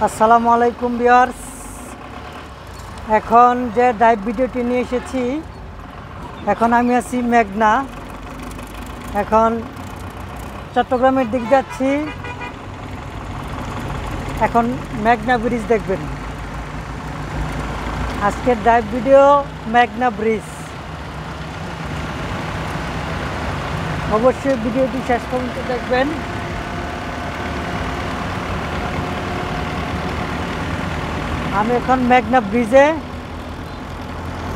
আসসালামু আলাইকুম ভিউয়ার্স। এখন যে ডাইভ ভিডিওটি নিয়ে এসেছি, এখন আমি আছি মেঘনা। এখন চট্টগ্রামের দিক যাচ্ছি। এখন মেঘনা ব্রিজ দেখবেন। আজকের ডাইভ ভিডিও মেঘনা ব্রিজ। অবশ্যই ভিডিওটি শেষ পর্যন্ত দেখবেন। আমি এখন মেঘনা ব্রিজে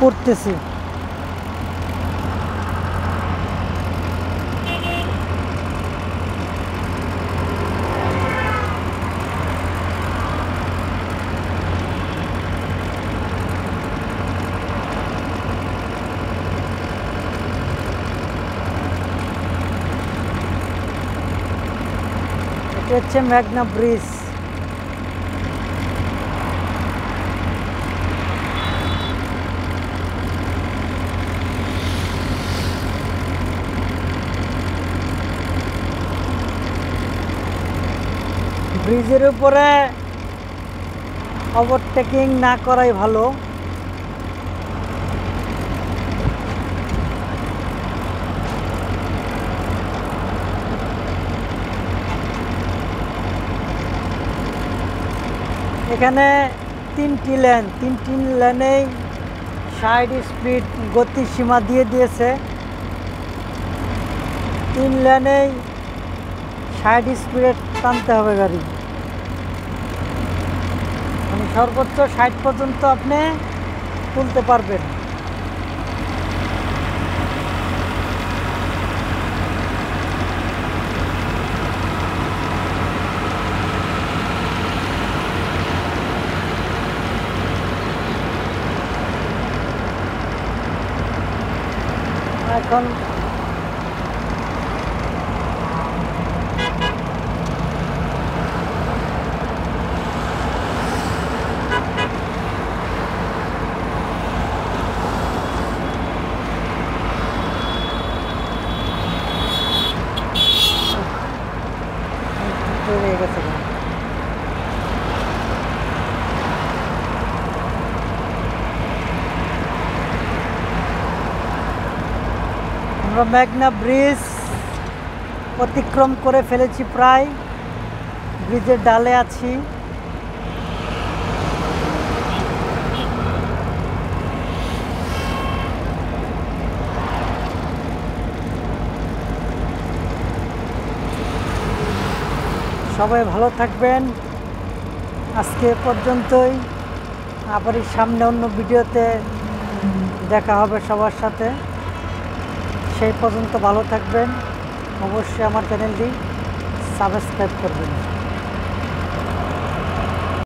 পড়তেছি। এটা হচ্ছে মেঘনা ব্রিজ। ব্রিজের উপরে ওভারটেকিং না করাই ভালো। এখানে তিনটি লেনেই 60 স্পিড গতিসীমা দিয়ে দিয়েছে। 3 লেনেই 60 স্পিডে টানতে হবে গাড়ি, মানে সর্বোচ্চ 60 পর্যন্ত আপনি তুলতে পারবেন। এখন হয়ে গেছে। আমরা মেঘনা ব্রিজ অতিক্রম করে ফেলেছি, প্রায় ব্রিজের ডালে আছি। সবাই ভালো থাকবেন। আজকে পর্যন্তই। আবার সামনে অন্য ভিডিওতে দেখা হবে সবার সাথে। সেই পর্যন্ত ভালো থাকবেন। অবশ্যই আমার চ্যানেলটি সাবস্ক্রাইব করবেন।